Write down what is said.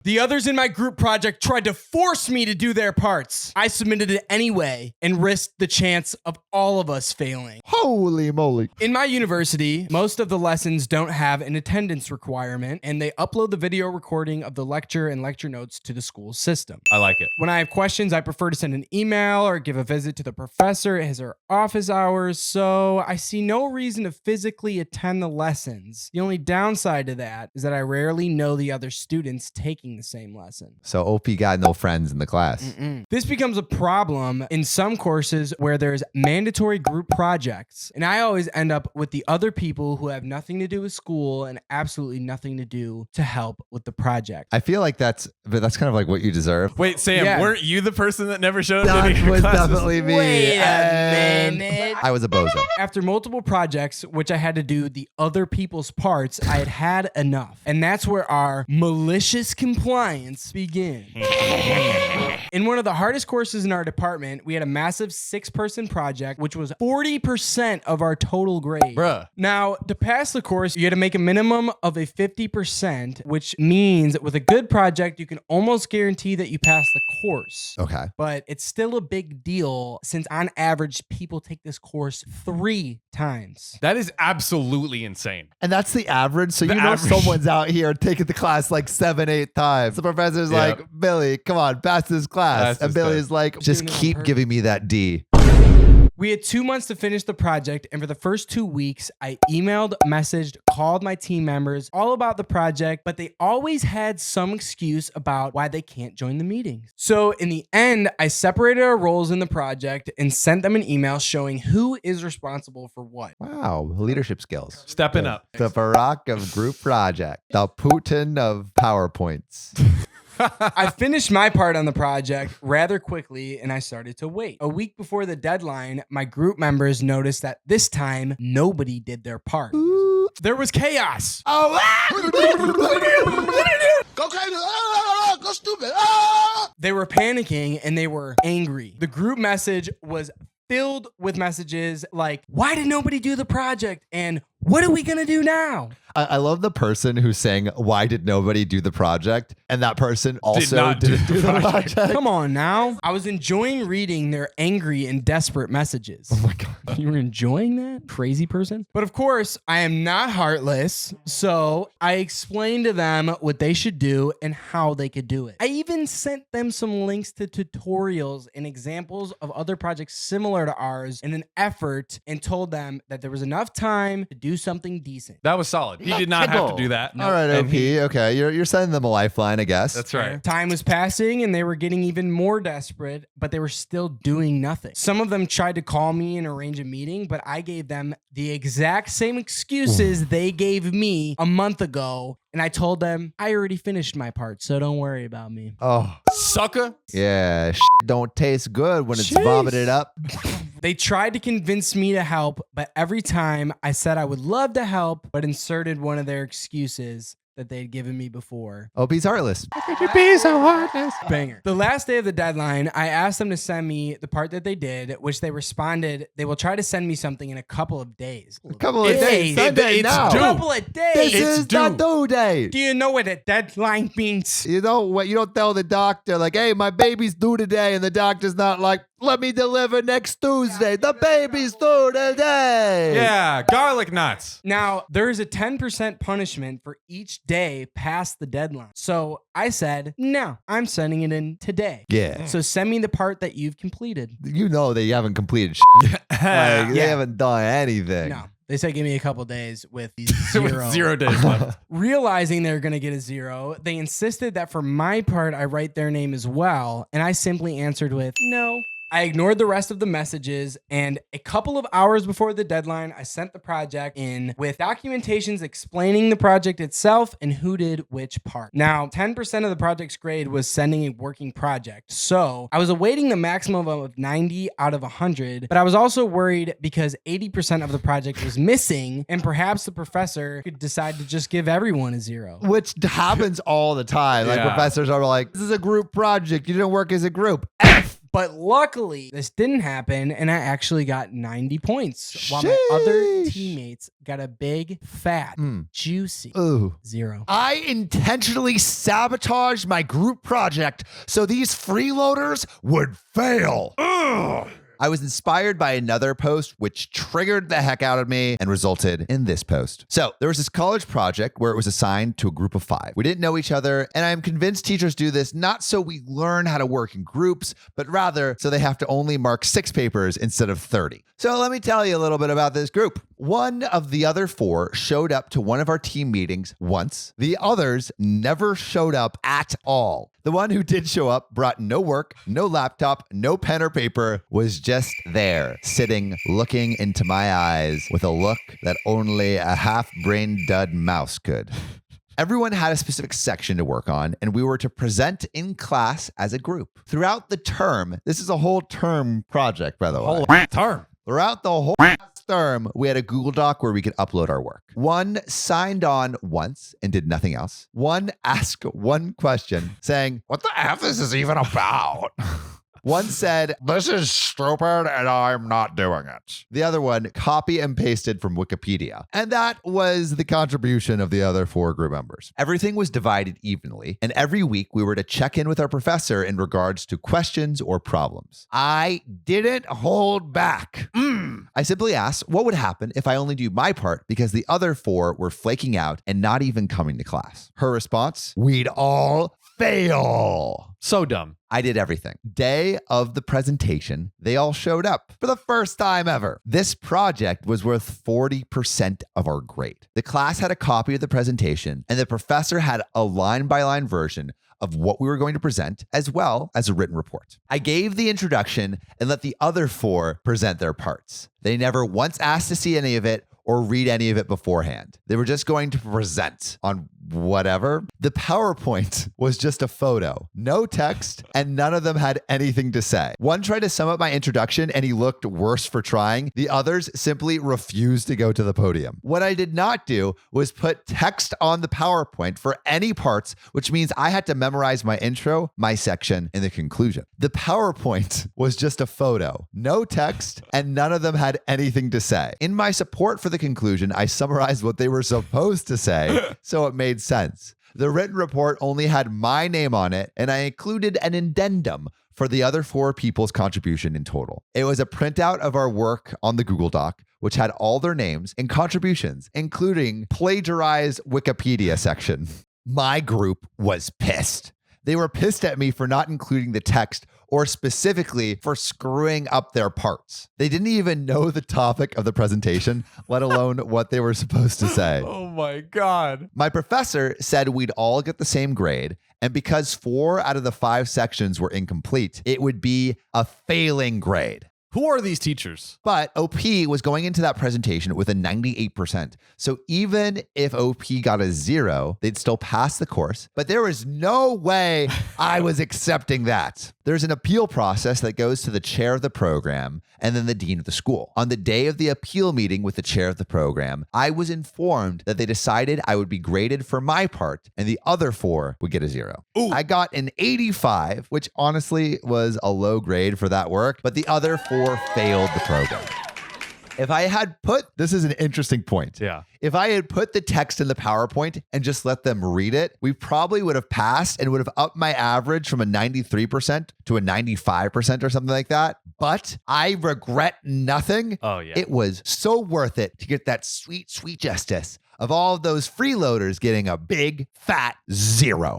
The others in my group project tried to force me to do their parts. I submitted it anyway and risked the chance of all of us failing. Holy moly. In my university, most of the lessons don't have an attendance requirement, and they upload the video recording of the lecture and lecture notes to the school system. I like it. When I have questions, I prefer to send an email or give a visit to the professor at his or office hours, so I see no reason to physically attend the lessons. The only downside to that is that I rarely know the other students taking the same lesson. So OP got no friends in the class. This becomes a problem in some courses where there's mandatory group projects, and I always end up with the other people who have nothing to do with school and absolutely nothing to do to help with the project. I feel like that's kind of like what you deserve. Wait, Sam, Yeah. weren't you the person that never showed up to any of That your was classes? definitely me. Wait a and minute. I was a bozo. After multiple projects, which I had to do the other people's parts, I had enough. And that's where our malicious compliance began. In one of the hardest courses in our department, we had a massive 6-person project, which was 40% of our total grade. Bruh. Now, to pass the course, you had to make a minimum of a 50%, which means with a good project, you can almost guarantee that you pass the course. Okay. But it's still a big deal since on average, people take this course 3 times. That is absolutely insane. And that's the average. So The you know average. someone's out here taking the class like 7-8 times. The professor's Yep. like, Billy, come on, pass this class. Pass And this Billy's test. like, just Doing it on keep purpose. giving me that D. We had 2 months to finish the project, and for the first 2 weeks, I emailed, messaged, called my team members all about the project, but they always had some excuse about why they can't join the meetings. So in the end, I separated our roles in the project and sent them an email showing who is responsible for what. Wow. Leadership skills. Stepping up. The Barack of group project. The Putin of PowerPoints. I finished my part on the project rather quickly and I started to wait. A week before the deadline, my group members noticed that this time nobody did their part. There was chaos. Oh, Go crazy. Go stupid. Ah! They were panicking and they were angry. The group message was filled with messages like, why did nobody do the project? And what are we going to do now? I love the person who's saying, why did nobody do the project? And that person also didn't do the project. Come on now. I was enjoying reading their angry and desperate messages. Oh my God. You were enjoying that? Crazy person. But of course, I am not heartless. So I explained to them what they should do and how they could do it. I even sent them some links to tutorials and examples of other projects similar to ours in an effort and told them that there was enough time to do something decent. That was solid. He did not have to do that. All right, And OP. he- Okay, you're sending them a lifeline, I guess. That's right. Time was passing and they were getting even more desperate, but they were still doing nothing. Some of them tried to call me and arrange a meeting, but I gave them the exact same excuses they gave me a month ago. And I told them, I already finished my part, so don't worry about me. Oh, Sucker. yeah. Don't taste good when it's Jeez. vomited up. They tried to convince me to help, but every time I said I would love to help, but inserted one of their excuses that they had given me before. OP's heartless. Banger. The last day of the deadline, I asked them to send me the part that they did, which they responded, they will try to send me something in a couple of days. A couple of Days. days. Sunday It's now. due. Couple of days. This It's is the due. due date. Do you know what a deadline means? You know what? You don't tell the doctor, like, hey, my baby's due today. And the doctor's not like, let me deliver next Tuesday. The baby's due today. Yeah, garlic nuts. Now, there's a 10% punishment for each day past the deadline. So I said, no, I'm sending it in today. Yeah. So send me the part that you've completed. You know they haven't completed shit. Like, they Yeah. haven't done anything. No. They said give me a couple days with these zero. With 0 days left. Realizing they're going to get a 0, they insisted that for my part, I write their name as well. And I simply answered with no. I ignored the rest of the messages, and a couple of hours before the deadline, I sent the project in with documentations explaining the project itself and who did which part. Now, 10% of the project's grade was sending a working project, so I was awaiting the maximum of 90 out of 100, but I was also worried because 80% of the project was missing, and perhaps the professor could decide to just give everyone a 0. Which happens all the time. Like Yeah. professors are like, this is a group project. You didn't work as a group. F. But luckily, this didn't happen, and I actually got 90 points, while my other Sheesh. teammates got a big, fat, juicy Ooh. 0. I intentionally sabotaged my group project so these freeloaders would fail. Ugh. I was inspired by another post which triggered the heck out of me and resulted in this post. So there was this college project where it was assigned to a group of 5. We didn't know each other, and I'm convinced teachers do this not so we learn how to work in groups, but rather so they have to only mark 6 papers instead of 30. So let me tell you a little bit about this group. One of the other 4 showed up to one of our team meetings once. The others never showed up at all. The one who did show up brought no work, no laptop, no pen or paper, was just there, sitting, looking into my eyes with a look that only a half-brain dud mouse could. Everyone had a specific section to work on, and we were to present in class as a group. Throughout the term, this is a whole term project, by the way. Whole term. Throughout the whole term, we had a Google Doc where we could upload our work. One signed on once and did nothing else. One asked one question saying, "What the F is this even about?" One said, "This is stupid and I'm not doing it." The other one copy and pasted from Wikipedia. And that was the contribution of the other 4 group members. Everything was divided evenly, and every week we were to check in with our professor in regards to questions or problems. I didn't hold back. I simply asked what would happen if I only do my part because the other 4 were flaking out and not even coming to class. Her response, "We'd all fail." So dumb. I did everything. Day of the presentation, they all showed up for the first time ever. This project was worth 40% of our grade. The class had a copy of the presentation, and the professor had a line-by-line version of what we were going to present, as well as a written report. I gave the introduction and let the other 4 present their parts. They never once asked to see any of it or read any of it beforehand. They were just going to present on whatever. The PowerPoint was just a photo, no text, and none of them had anything to say. One tried to sum up my introduction and he looked worse for trying. The others simply refused to go to the podium. What I did not do was put text on the PowerPoint for any parts, which means I had to memorize my intro, my section, and the conclusion. The PowerPoint was just a photo, no text, and none of them had anything to say. In my support for the conclusion, I summarized what they were supposed to say, so it made sense. The written report only had my name on it, and I included an addendum for the other 4 people's contribution in total. It was a printout of our work on the Google Doc, which had all their names and contributions, including plagiarized Wikipedia section. My group was pissed. They were pissed at me for not including the text or specifically for screwing up their parts. They didn't even know the topic of the presentation, let alone what they were supposed to say. Oh my God. My professor said we'd all get the same grade, and because 4 out of the 5 sections were incomplete, it would be a failing grade. Who are these teachers? But OP was going into that presentation with a 98%. So even if OP got a 0, they'd still pass the course. But there was no way I was accepting that. There's an appeal process that goes to the chair of the program and then the dean of the school. On the day of the appeal meeting with the chair of the program, I was informed that they decided I would be graded for my part and the other 4 would get a 0. Ooh. I got an 85, which honestly was a low grade for that work, but the other 4 failed the program. If I had put, this is an interesting point. Yeah. If I had put the text in the PowerPoint and just let them read it, we probably would have passed and would have upped my average from a 93% to a 95% or something like that. But I regret nothing. Oh, yeah. It was so worth it to get that sweet, sweet justice of all of those freeloaders getting a big, fat 0.